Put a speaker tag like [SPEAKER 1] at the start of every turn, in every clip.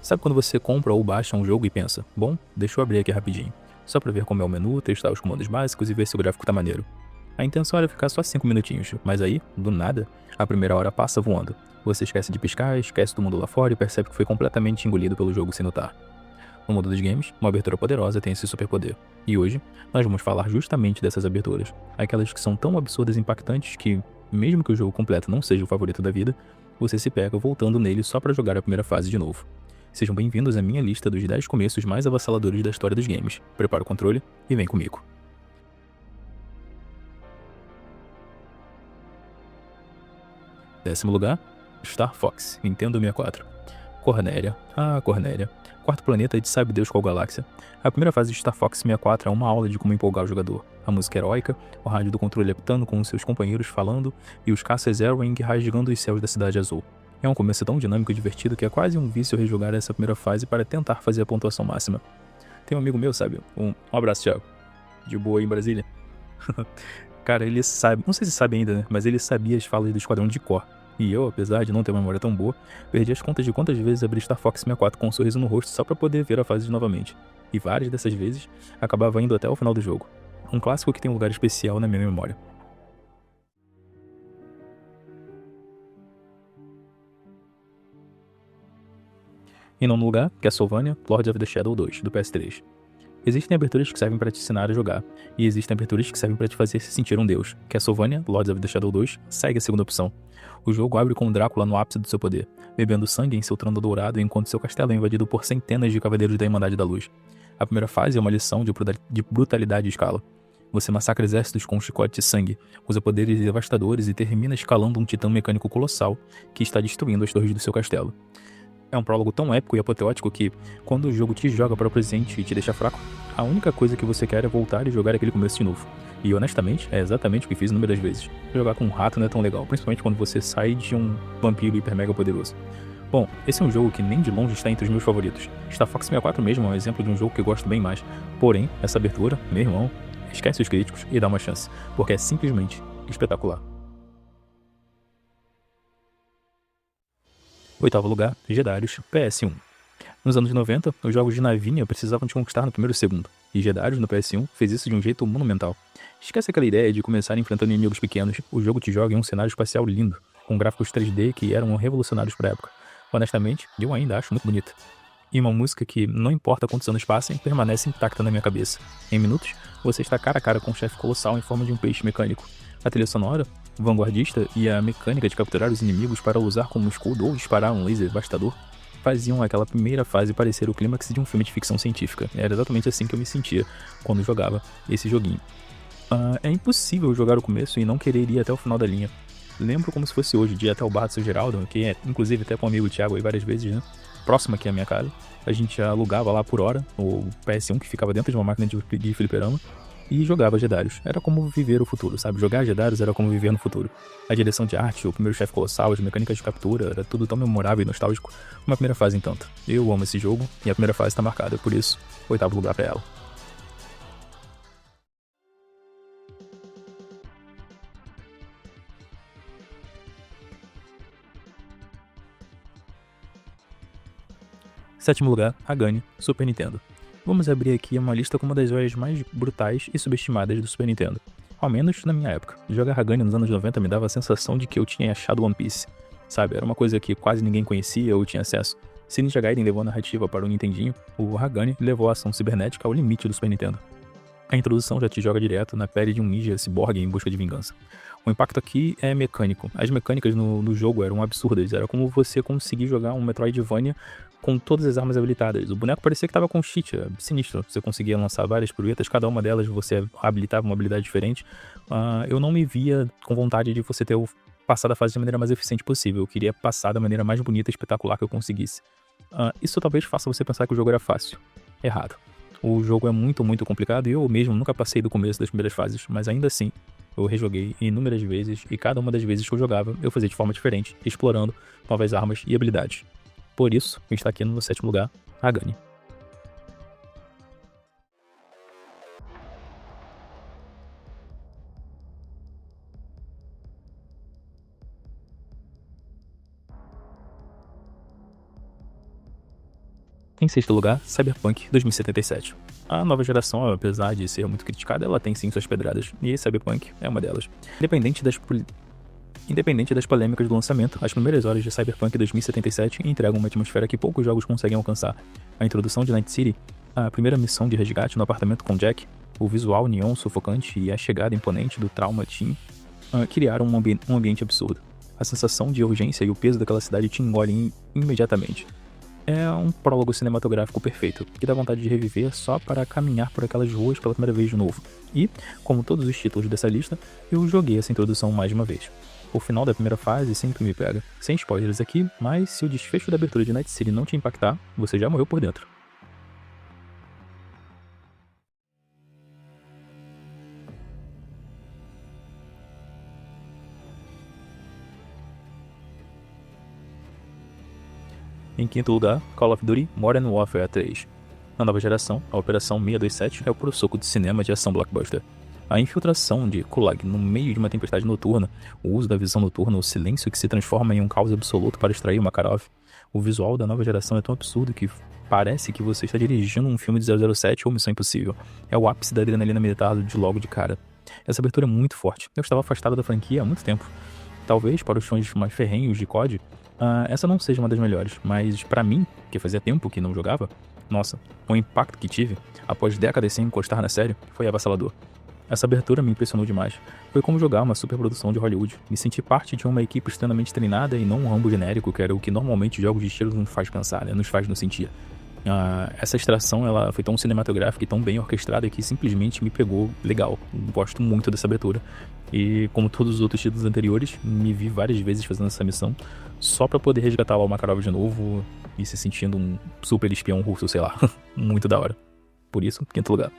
[SPEAKER 1] Sabe quando você compra ou baixa um jogo e pensa, bom, deixa eu abrir aqui rapidinho, só pra ver como é o menu, testar os comandos básicos e ver se o gráfico tá maneiro. A intenção era ficar só 5 minutinhos, mas aí, do nada, a primeira hora passa voando. Você esquece de piscar, esquece do mundo lá fora e percebe que foi completamente engolido pelo jogo sem notar. No mundo dos games, uma abertura poderosa tem esse superpoder. E hoje, nós vamos falar justamente dessas aberturas. Aquelas que são tão absurdas e impactantes que, mesmo que o jogo completo não seja o favorito da vida, você se pega voltando nele só pra jogar a primeira fase de novo. Sejam bem-vindos à minha lista dos 10 começos mais avassaladores da história dos games. Prepara o controle e vem comigo. Décimo lugar, Star Fox, Nintendo 64. Cornélia, Cornélia. Quarto planeta de sabe Deus qual galáxia. A primeira fase de Star Fox 64 é uma aula de como empolgar o jogador. A música heróica, o rádio do controle apitando com os seus companheiros falando e os caças Zero-Wing rasgando os céus da Cidade Azul. É um começo tão dinâmico e divertido que é quase um vício rejogar essa primeira fase para tentar fazer a pontuação máxima. Tem um amigo meu, sabe? Um abraço, Thiago. De boa aí em Brasília. Cara, ele sabe, não sei se sabe ainda, né? Mas ele sabia as falas do Esquadrão de cor. E eu, apesar de não ter uma memória tão boa, perdi as contas de quantas vezes abri Star Fox 64 com um sorriso no rosto só pra poder ver a fase novamente. E várias dessas vezes, acabava indo até o final do jogo. Um clássico que tem um lugar especial na minha memória. Em nono lugar, Castlevania Lords of the Shadow 2, do PS3. Existem aberturas que servem para te ensinar a jogar, e existem aberturas que servem para te fazer se sentir um deus. Castlevania Lords of the Shadow 2 segue a segunda opção. O jogo abre com Drácula no ápice do seu poder, bebendo sangue em seu trono dourado enquanto seu castelo é invadido por centenas de cavaleiros da Irmandade da Luz. A primeira fase é uma lição de brutalidade e escala. Você massacra exércitos com um chicote de sangue, usa poderes devastadores e termina escalando um titã mecânico colossal que está destruindo as torres do seu castelo. É um prólogo tão épico e apoteótico que, quando o jogo te joga para o presente e te deixa fraco, a única coisa que você quer é voltar e jogar aquele começo de novo. E honestamente, é exatamente o que fiz inúmeras vezes. Jogar com um rato não é tão legal, principalmente quando você sai de um vampiro hiper mega poderoso. Bom, esse é um jogo que nem de longe está entre os meus favoritos. Star Fox 64 mesmo é um exemplo de um jogo que eu gosto bem mais. Porém, essa abertura, meu irmão, esquece os críticos e dá uma chance, porque é simplesmente espetacular. Oitavo lugar, Jedarius PS1. Nos anos 90, os jogos de navinha precisavam te conquistar no primeiro segundo, e Jedarius no PS1 fez isso de um jeito monumental. Esquece aquela ideia de começar enfrentando inimigos pequenos, o jogo te joga em um cenário espacial lindo, com gráficos 3D que eram revolucionários pra época. Honestamente, eu ainda acho muito bonita. E uma música que, não importa quantos anos passem, permanece intacta na minha cabeça. Em minutos, você está cara a cara com um chefe colossal em forma de um peixe mecânico. A trilha sonora, vanguardista e a mecânica de capturar os inimigos para usar como escudo ou disparar um laser devastador faziam aquela primeira fase parecer o clímax de um filme de ficção científica. Era exatamente assim que eu me sentia quando jogava esse joguinho. É impossível jogar o começo e não querer ir até o final da linha. Lembro como se fosse hoje, de ir até o bar do seu Geraldo, que é inclusive até com o amigo Thiago aí várias vezes, né? Próximo aqui à minha casa. A gente alugava lá por hora o PS1 que ficava dentro de uma máquina de fliperama e jogava Jedarius. Era como viver o futuro, sabe? Jogar Jedarius era como viver no futuro. A direção de arte, o primeiro chefe colossal, as mecânicas de captura, era tudo tão memorável e nostálgico. Uma primeira fase, entanto. Eu amo esse jogo e a primeira fase tá marcada, por isso, oitavo lugar pra ela. Sétimo lugar, Hagane, Super Nintendo. Vamos abrir aqui uma lista com uma das joias mais brutais e subestimadas do Super Nintendo. Ao menos na minha época. Jogar Hagane nos anos 90 me dava a sensação de que eu tinha achado One Piece. Sabe, era uma coisa que quase ninguém conhecia ou tinha acesso. Se Ninja Gaiden levou a narrativa para o Nintendinho, o Hagane levou a ação cibernética ao limite do Super Nintendo. A introdução já te joga direto na pele de um ninja ciborgue em busca de vingança. O impacto aqui é mecânico. As mecânicas no jogo eram absurdas. Era como você conseguir jogar um Metroidvania com todas as armas habilitadas. O boneco parecia que estava com cheat, é sinistro. Você conseguia lançar várias piruetas, cada uma delas você habilitava uma habilidade diferente. Eu não me via com vontade de você ter passado a fase da maneira mais eficiente possível. Eu queria passar da maneira mais bonita e espetacular que eu conseguisse. Isso talvez faça você pensar que o jogo era fácil. Errado. O jogo é muito, muito complicado e eu mesmo nunca passei do começo das primeiras fases, mas ainda assim, eu rejoguei inúmeras vezes e cada uma das vezes que eu jogava, eu fazia de forma diferente, explorando novas armas e habilidades. Por isso, está aqui no sétimo lugar, Hagane. Em sexto lugar, Cyberpunk 2077. A nova geração, apesar de ser muito criticada, ela tem sim suas pedradas, e Cyberpunk é uma delas. Independente das polêmicas do lançamento, as primeiras horas de Cyberpunk 2077 entregam uma atmosfera que poucos jogos conseguem alcançar. A introdução de Night City, a primeira missão de resgate no apartamento com Jack, o visual neon sufocante e a chegada imponente do Trauma Team criaram um ambiente absurdo. A sensação de urgência e o peso daquela cidade te engolem imediatamente. É um prólogo cinematográfico perfeito, que dá vontade de reviver só para caminhar por aquelas ruas pela primeira vez de novo. E, como todos os títulos dessa lista, eu joguei essa introdução mais de uma vez. O final da primeira fase sempre me pega. Sem spoilers aqui, mas se o desfecho da abertura de Night City não te impactar, você já morreu por dentro. Em quinto lugar, Call of Duty Modern Warfare 3. Na nova geração, a Operação 627 é o puro soco de cinema de ação blockbuster. A infiltração de Kulag no meio de uma tempestade noturna, o uso da visão noturna, o silêncio que se transforma em um caos absoluto para extrair Makarov. O visual da nova geração é tão absurdo que parece que você está dirigindo um filme de 007 ou Missão Impossível. É o ápice da adrenalina militar de logo de cara. Essa abertura é muito forte. Eu estava afastado da franquia há muito tempo. Talvez para os fãs mais ferrenhos de COD, essa não seja uma das melhores, mas pra mim, que fazia tempo que não jogava, nossa, o impacto que tive, após décadas sem encostar na série, foi avassalador. Essa abertura me impressionou demais. Foi como jogar uma superprodução de Hollywood. Me senti parte de uma equipe extremamente treinada e não um Rambo genérico, que era o que normalmente jogos de estilo nos faz pensar, né? Nos faz nos sentir. Essa extração ela foi tão cinematográfica e tão bem orquestrada que simplesmente me pegou legal. Gosto muito dessa abertura. E como todos os outros títulos anteriores, me vi várias vezes fazendo essa missão só pra poder resgatar lá o Makarov de novo e se sentindo um super espião russo, sei lá. Muito da hora. Por isso, quinto lugar.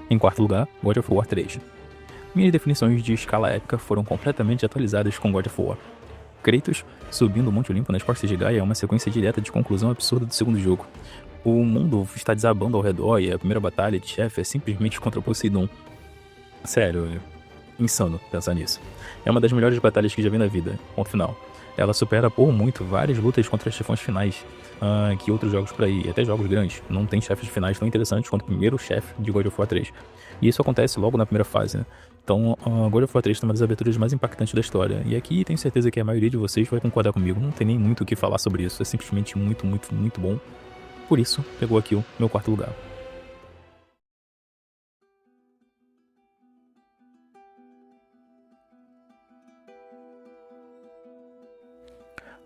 [SPEAKER 1] Em quarto lugar, God of War 3. Minhas definições de escala épica foram completamente atualizadas com God of War. Kratos subindo o Monte Olimpo nas costas de Gaia é uma sequência direta de conclusão absurda do segundo jogo. O mundo está desabando ao redor e a primeira batalha de chefe é simplesmente contra Poseidon. Sério, é insano pensar nisso. É uma das melhores batalhas que já vi na vida, ponto final. Ela supera por muito várias lutas contra chefões finais que outros jogos por aí, até jogos grandes, não tem chefes finais tão interessantes quanto o primeiro chefe de God of War 3. E isso acontece logo na primeira fase, né? Então, God of War 3 tem uma das aberturas mais impactantes da história. E aqui tenho certeza que a maioria de vocês vai concordar comigo. Não tem nem muito o que falar sobre isso. É simplesmente muito, muito, muito bom. Por isso, pegou aqui o meu quarto lugar.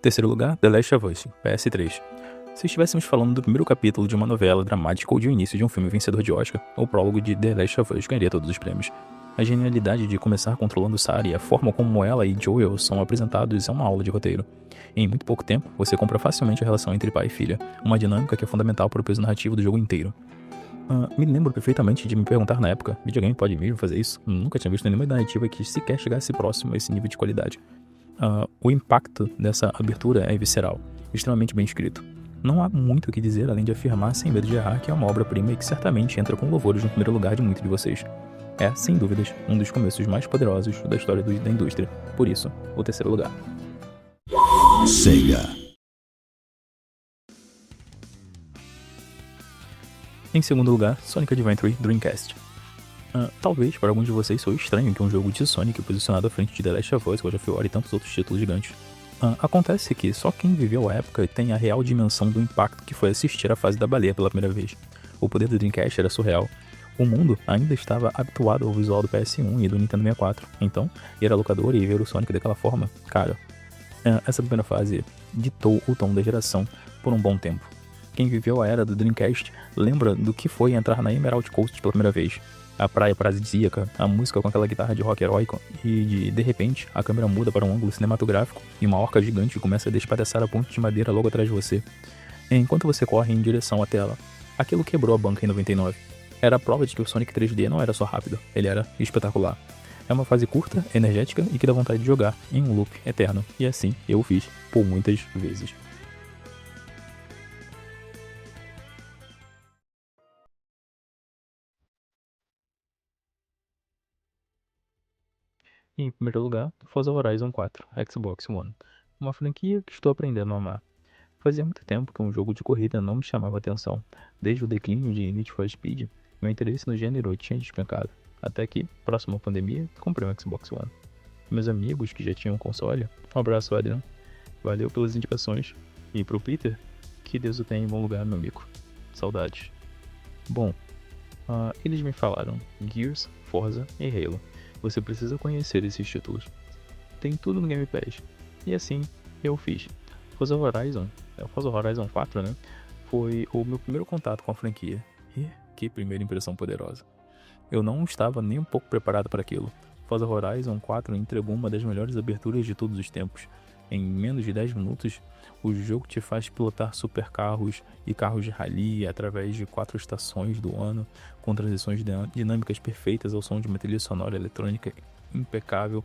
[SPEAKER 1] Terceiro lugar, The Last of Us, PS3. Se estivéssemos falando do primeiro capítulo de uma novela dramática ou de um início de um filme vencedor de Oscar, o prólogo de The Last of Us ganharia todos os prêmios. A genialidade de começar controlando Sarah e a forma como ela e Joel são apresentados é uma aula de roteiro. Em muito pouco tempo, você compra facilmente a relação entre pai e filha, uma dinâmica que é fundamental para o peso narrativo do jogo inteiro. Me lembro perfeitamente de me perguntar na época, videogame pode mesmo fazer isso? Nunca tinha visto nenhuma narrativa que sequer chegasse próximo a esse nível de qualidade. O impacto dessa abertura é visceral, extremamente bem escrito. Não há muito o que dizer além de afirmar sem medo de errar que é uma obra-prima e que certamente entra com louvores no primeiro lugar de muitos de vocês. É, sem dúvidas, um dos começos mais poderosos da história da indústria. Por isso, o terceiro lugar.
[SPEAKER 2] Sega.
[SPEAKER 1] Em segundo lugar, Sonic Adventure Dreamcast. Talvez para alguns de vocês soe estranho que um jogo de Sonic posicionado à frente de The Last of Us, God of War e tantos outros títulos gigantes. Acontece que só quem viveu a época tem a real dimensão do impacto que foi assistir a fase da baleia pela primeira vez. O poder do Dreamcast era surreal. O mundo ainda estava habituado ao visual do PS1 e do Nintendo 64, então ir à locadora e ver o Sonic daquela forma, cara, essa primeira fase ditou o tom da geração por um bom tempo. Quem viveu a era do Dreamcast lembra do que foi entrar na Emerald Coast pela primeira vez. A praia paradisíaca, a música com aquela guitarra de rock heróico e de repente a câmera muda para um ângulo cinematográfico e uma orca gigante começa a despedaçar a ponte de madeira logo atrás de você, enquanto você corre em direção à tela. Aquilo quebrou a banca em 99. Era a prova de que o Sonic 3D não era só rápido, ele era espetacular. É uma fase curta, energética e que dá vontade de jogar em um loop eterno, e assim eu o fiz por muitas vezes. E em primeiro lugar, Forza Horizon 4, Xbox One, uma franquia que estou aprendendo a amar. Fazia muito tempo que um jogo de corrida não me chamava atenção. Desde o declínio de Need for Speed, meu interesse no gênero tinha despencado. Até que, próximo à pandemia, comprei um Xbox One. Meus amigos que já tinham um console, um abraço, Adrian. Valeu pelas indicações. E pro Peter, que Deus o tenha em bom lugar, meu amigo. Saudades. Bom, eles me falaram Gears, Forza e Halo. Você precisa conhecer esses títulos. Tem tudo no Game Pass. E assim, eu fiz. Forza Horizon 4, né? Foi o meu primeiro contato com a franquia. E que primeira impressão poderosa. Eu não estava nem um pouco preparado para aquilo. Forza Horizon 4 entregou uma das melhores aberturas de todos os tempos. Em menos de 10 minutos, o jogo te faz pilotar supercarros e carros de rally através de 4 estações do ano, com transições dinâmicas perfeitas ao som de uma trilha sonora eletrônica impecável.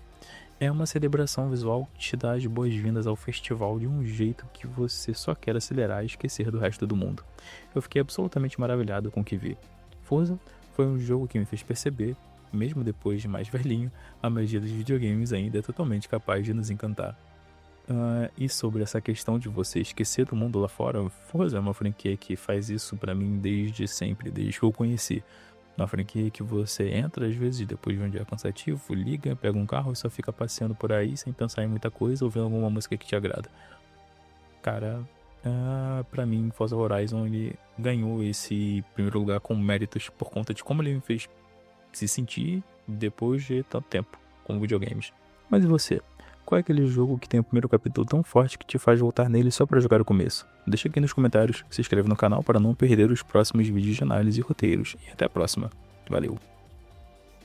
[SPEAKER 1] É uma celebração visual que te dá as boas-vindas ao festival de um jeito que você só quer acelerar e esquecer do resto do mundo. Eu fiquei absolutamente maravilhado com o que vi. Forza foi um jogo que me fez perceber, mesmo depois de mais velhinho, a magia dos videogames ainda é totalmente capaz de nos encantar. E sobre essa questão de você esquecer do mundo lá fora, Forza é uma franquia que faz isso pra mim desde sempre, desde que eu conheci. Uma franquia que você entra às vezes depois de um dia cansativo, liga, pega um carro e só fica passeando por aí sem pensar em muita coisa, ouvindo alguma música que te agrada. Cara, pra mim, Forza Horizon ele ganhou esse primeiro lugar com méritos por conta de como ele me fez se sentir depois de tanto tempo com videogames. Mas e você? Qual é aquele jogo que tem o primeiro capítulo tão forte que te faz voltar nele só pra jogar o começo? Deixa aqui nos comentários, se inscreve no canal para não perder os próximos vídeos de análise e roteiros. E até a próxima. Valeu!